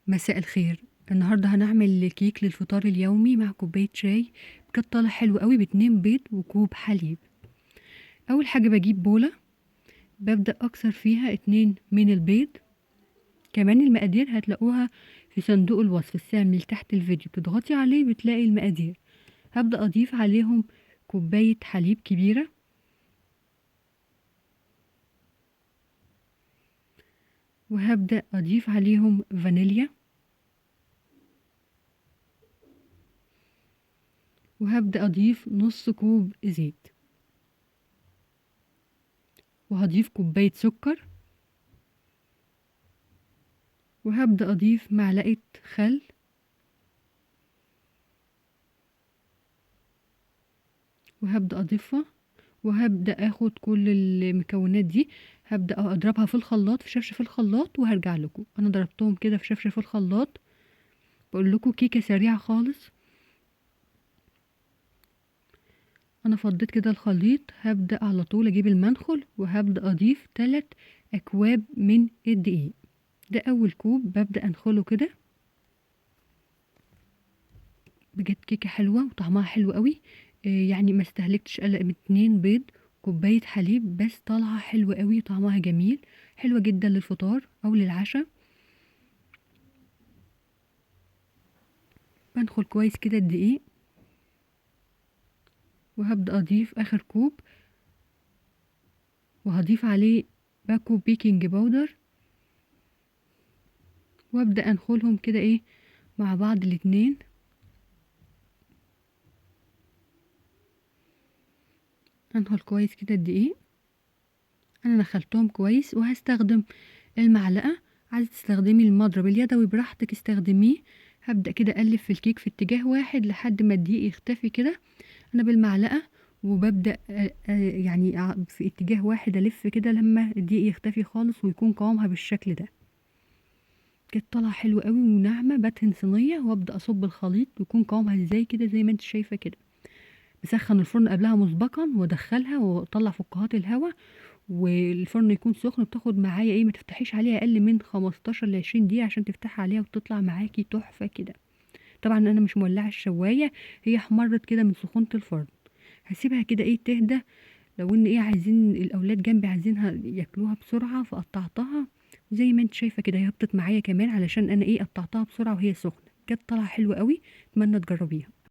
مساء الخير. النهارده هنعمل كيك للفطار اليومي مع كوباية شاي. بجد طالع حلو قوي باتنين بيض وكوب حليب. اول حاجة بجيب بولة، ببدأ اكسر فيها 2 من البيض. كمان المقادير هتلاقوها في صندوق الوصف السهم اللي تحت الفيديو، بتضغطي عليه بتلاقي المقادير. هبدأ اضيف عليهم كوباية حليب كبيرة، وهبدأ اضيف عليهم فانيليا، وهبدأ اضيف نص كوب زيت، وهضيف كوباية سكر، وهبدأ أضيف معلقة خل، وهبدأ أضيفها، وهبدأ أخد كل المكونات دي، هبدأ أضربها في الخلاط، في شفشة في الخلاط، وهرجع لكم. أنا ضربتهم كده في شفشة في الخلاط. بقول لكم كيكة سريعة خالص. أنا فضيت كده الخليط، هبدأ على طول أجيب المنخل وهبدأ أضيف 3 أكواب من الدقيق. ده أول كوب ببدأ أنخله كده. بجد كيكة حلوة وطعمها حلو قوي. يعني ما استهلكتش الا 2 بيض، كوباية حليب، بس طالعة حلوة قوي، طعمها جميل، حلوة جدا للفطار او للعشاء. بنخل كويس كده الدقيق، وهبدأ اضيف اخر كوب، وهضيف عليه باكو بيكنج باودر، وابدأ انخلهم كده ايه مع بعض الاتنين. انخل كويس كده الدقيق. انا نخلتهم كويس، وهستخدم المعلقة. عايزة تستخدمي المضرب اليدوي براحتك استخدميه. هبدأ كده أقلب في الكيك في اتجاه واحد لحد ما الدقيق يختفي كده. أنا بالمعلقة، وببدأ يعني في اتجاه واحد ألف كده لما الدقيق يختفي خالص ويكون قوامها بالشكل ده. كانت طالعة حلوة قوي وناعمة. بدهن صينية وابدأ أصب الخليط ويكون قوامها ازاي كده زي ما انت شايفة كده. بسخن الفرن قبلها مسبقا وادخلها واطلع فقاعات الهواء، والفرن يكون سخن. بتاخد معايا ايه، ما تفتحيش عليها اقل من 15 ل 20 دقيقه عشان تفتحي عليها وتطلع معاكي تحفه كده. طبعا انا مش مولعه الشوايه، هي احمرت كده من سخونه الفرن. هسيبها كده ايه تهدى. لو ان ايه عايزين الاولاد جنبي عايزينها ياكلوها بسرعه فقطعتها. زي ما انت شايفه كده هي هبطت معايا كمان علشان انا ايه قطعتها بسرعه وهي سخنه. كانت طالعه حلوه قوي. اتمنى تجربيها.